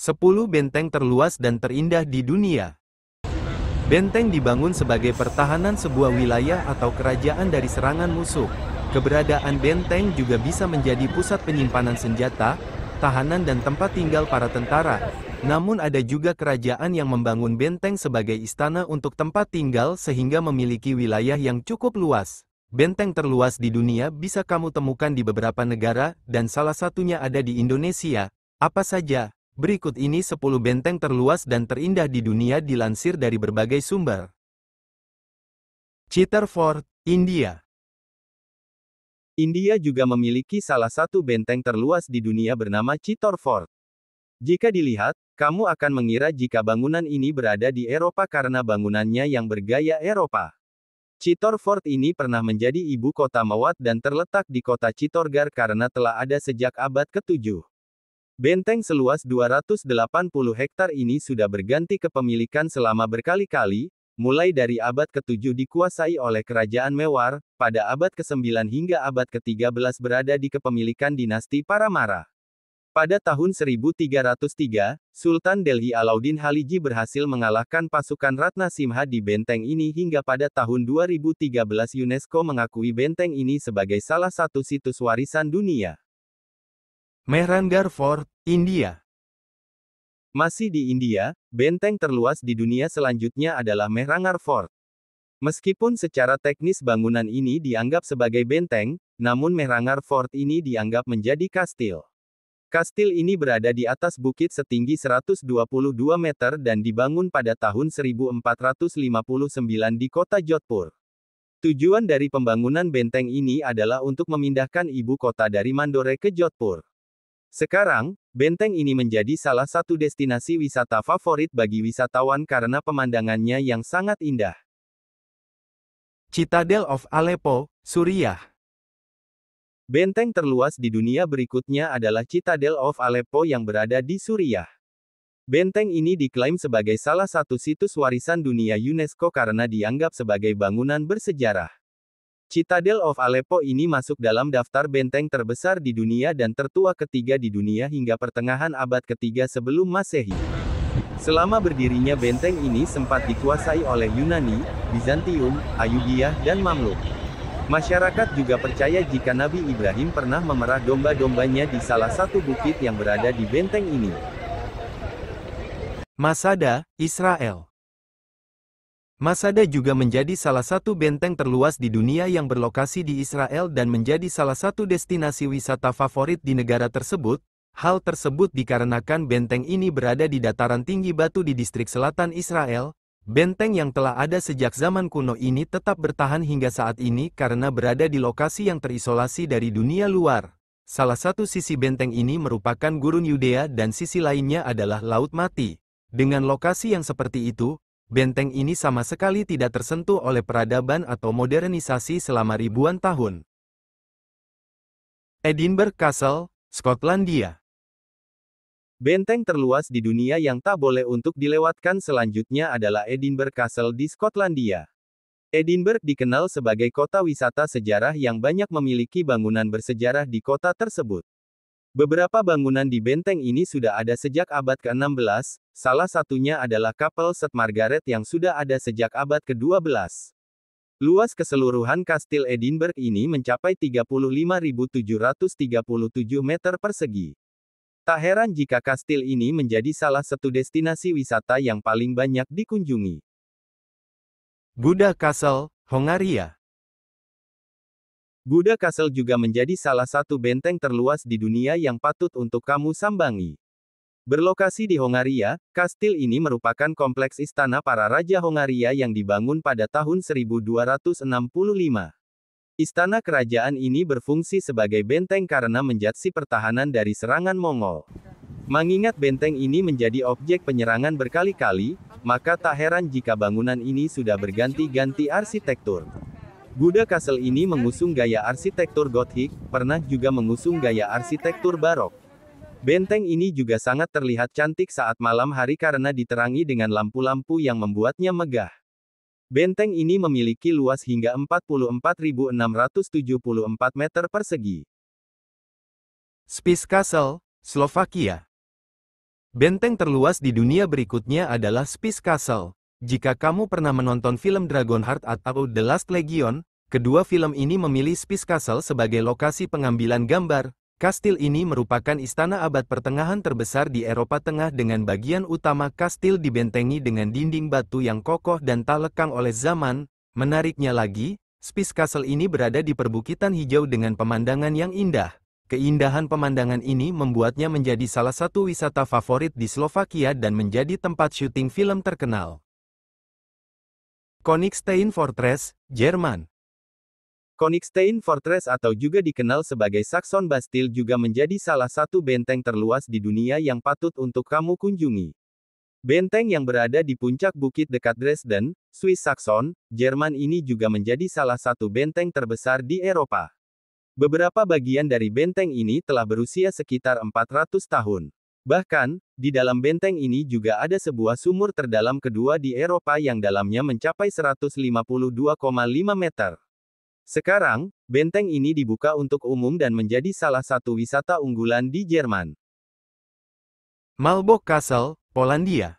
10 benteng terluas dan terindah di dunia. Benteng dibangun sebagai pertahanan sebuah wilayah atau kerajaan dari serangan musuh. Keberadaan benteng juga bisa menjadi pusat penyimpanan senjata, tahanan dan tempat tinggal para tentara. Namun ada juga kerajaan yang membangun benteng sebagai istana untuk tempat tinggal sehingga memiliki wilayah yang cukup luas. Benteng terluas di dunia bisa kamu temukan di beberapa negara, dan salah satunya ada di Indonesia. Apa saja? Berikut ini 10 benteng terluas dan terindah di dunia dilansir dari berbagai sumber. Chitar Fort, India. India juga memiliki salah satu benteng terluas di dunia bernama Chitar Fort. Jika dilihat, kamu akan mengira jika bangunan ini berada di Eropa karena bangunannya yang bergaya Eropa. Chitar Fort ini pernah menjadi ibu kota Mewat dan terletak di kota Chittorgarh karena telah ada sejak abad ke-7. Benteng seluas 280 hektar ini sudah berganti kepemilikan selama berkali-kali, mulai dari abad ke-7 dikuasai oleh Kerajaan Mewar, pada abad ke-9 hingga abad ke-13 berada di kepemilikan dinasti Paramara. Pada tahun 1303, Sultan Delhi Alauddin Khaliji berhasil mengalahkan pasukan Ratna Simha di benteng ini hingga pada tahun 2013 UNESCO mengakui benteng ini sebagai salah satu situs warisan dunia. Mehrangarh Fort, India. Masih di India, benteng terluas di dunia selanjutnya adalah Mehrangarh Fort. Meskipun secara teknis bangunan ini dianggap sebagai benteng, namun Mehrangarh Fort ini dianggap menjadi kastil. Kastil ini berada di atas bukit setinggi 122 meter dan dibangun pada tahun 1459 di kota Jodhpur. Tujuan dari pembangunan benteng ini adalah untuk memindahkan ibu kota dari Mandore ke Jodhpur. Sekarang, benteng ini menjadi salah satu destinasi wisata favorit bagi wisatawan karena pemandangannya yang sangat indah. Citadel of Aleppo, Suriah. Benteng terluas di dunia berikutnya adalah Citadel of Aleppo yang berada di Suriah. Benteng ini diklaim sebagai salah satu situs warisan dunia UNESCO karena dianggap sebagai bangunan bersejarah. Citadel of Aleppo ini masuk dalam daftar benteng terbesar di dunia dan tertua ketiga di dunia hingga pertengahan abad ketiga sebelum Masehi. Selama berdirinya benteng ini sempat dikuasai oleh Yunani, Bizantium, Ayubiyah dan Mamluk. Masyarakat juga percaya jika Nabi Ibrahim pernah memerah domba-dombanya di salah satu bukit yang berada di benteng ini. Masada, Israel. Masada juga menjadi salah satu benteng terluas di dunia yang berlokasi di Israel dan menjadi salah satu destinasi wisata favorit di negara tersebut. Hal tersebut dikarenakan benteng ini berada di dataran tinggi batu di distrik selatan Israel. Benteng yang telah ada sejak zaman kuno ini tetap bertahan hingga saat ini karena berada di lokasi yang terisolasi dari dunia luar. Salah satu sisi benteng ini merupakan gurun Yudea dan sisi lainnya adalah Laut Mati. Dengan lokasi yang seperti itu, benteng ini sama sekali tidak tersentuh oleh peradaban atau modernisasi selama ribuan tahun. Edinburgh Castle, Skotlandia. Benteng terluas di dunia yang tak boleh untuk dilewatkan selanjutnya adalah Edinburgh Castle di Skotlandia. Edinburgh dikenal sebagai kota wisata sejarah yang banyak memiliki bangunan bersejarah di kota tersebut. Beberapa bangunan di benteng ini sudah ada sejak abad ke-16, salah satunya adalah Kapel St. Margaret yang sudah ada sejak abad ke-12. Luas keseluruhan Kastil Edinburgh ini mencapai 35.737 meter persegi. Tak heran jika kastil ini menjadi salah satu destinasi wisata yang paling banyak dikunjungi. Buda Castle, Hongaria. Buda Castle juga menjadi salah satu benteng terluas di dunia yang patut untuk kamu sambangi. Berlokasi di Hongaria, kastil ini merupakan kompleks istana para raja Hongaria yang dibangun pada tahun 1265. Istana kerajaan ini berfungsi sebagai benteng karena menjadi pertahanan dari serangan Mongol. Mengingat benteng ini menjadi objek penyerangan berkali-kali, maka tak heran jika bangunan ini sudah berganti-ganti arsitektur. Buda Castle ini mengusung gaya arsitektur Gothic, pernah juga mengusung gaya arsitektur Barok. Benteng ini juga sangat terlihat cantik saat malam hari karena diterangi dengan lampu-lampu yang membuatnya megah. Benteng ini memiliki luas hingga 44.674 meter persegi. Spiš Castle, Slovakia. Benteng terluas di dunia berikutnya adalah Spice Castle. Jika kamu pernah menonton film Dragonheart atau The Last Legion, kedua film ini memilih Spice Castle sebagai lokasi pengambilan gambar. Kastil ini merupakan istana abad pertengahan terbesar di Eropa Tengah dengan bagian utama kastil dibentengi dengan dinding batu yang kokoh dan tak lekang oleh zaman. Menariknya lagi, Spice Castle ini berada di perbukitan hijau dengan pemandangan yang indah. Keindahan pemandangan ini membuatnya menjadi salah satu wisata favorit di Slovakia dan menjadi tempat syuting film terkenal. Königstein Fortress, Jerman. Königstein Fortress atau juga dikenal sebagai Saxon Bastille juga menjadi salah satu benteng terluas di dunia yang patut untuk kamu kunjungi. Benteng yang berada di puncak bukit dekat Dresden, Swiss Saxon, Jerman ini juga menjadi salah satu benteng terbesar di Eropa. Beberapa bagian dari benteng ini telah berusia sekitar 400 tahun. Bahkan, di dalam benteng ini juga ada sebuah sumur terdalam kedua di Eropa yang dalamnya mencapai 152,5 meter. Sekarang, benteng ini dibuka untuk umum dan menjadi salah satu wisata unggulan di Jerman. Malbork Castle, Polandia.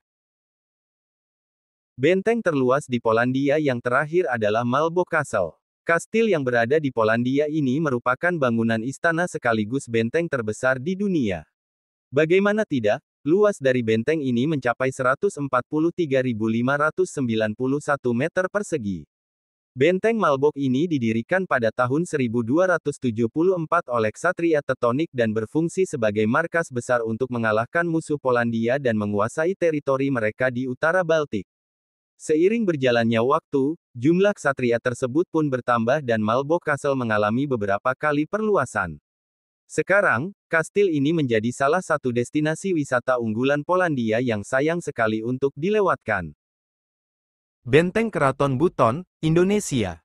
Benteng terluas di Polandia yang terakhir adalah Malbork Castle. Kastil yang berada di Polandia ini merupakan bangunan istana sekaligus benteng terbesar di dunia. Bagaimana tidak, luas dari benteng ini mencapai 143.591 meter persegi. Benteng Malbork ini didirikan pada tahun 1274 oleh Ksatria Teutonik dan berfungsi sebagai markas besar untuk mengalahkan musuh Polandia dan menguasai teritori mereka di utara Baltik. Seiring berjalannya waktu, jumlah ksatria tersebut pun bertambah dan Malbork Castle mengalami beberapa kali perluasan. Sekarang, kastil ini menjadi salah satu destinasi wisata unggulan Polandia yang sayang sekali untuk dilewatkan. Benteng Keraton Buton, Indonesia.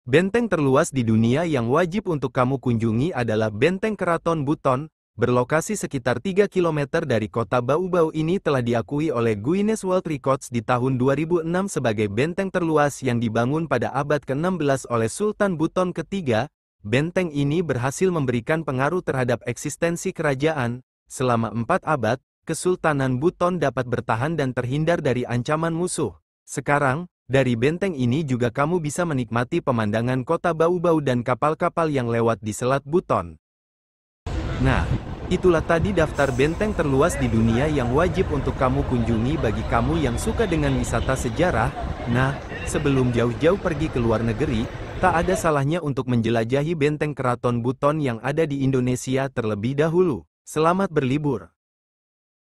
Benteng terluas di dunia yang wajib untuk kamu kunjungi adalah Benteng Keraton Buton, berlokasi sekitar 3 km dari kota Bau-Bau. Ini telah diakui oleh Guinness World Records di tahun 2006 sebagai benteng terluas yang dibangun pada abad ke-16 oleh Sultan Buton ketiga. Benteng ini berhasil memberikan pengaruh terhadap eksistensi kerajaan. Selama 4 abad, Kesultanan Buton dapat bertahan dan terhindar dari ancaman musuh. Sekarang, dari benteng ini juga kamu bisa menikmati pemandangan kota Bau-Bau dan kapal-kapal yang lewat di Selat Buton. Nah, itulah tadi daftar benteng terluas di dunia yang wajib untuk kamu kunjungi bagi kamu yang suka dengan wisata sejarah. Nah, sebelum jauh-jauh pergi ke luar negeri, tak ada salahnya untuk menjelajahi benteng Keraton Buton yang ada di Indonesia terlebih dahulu. Selamat berlibur!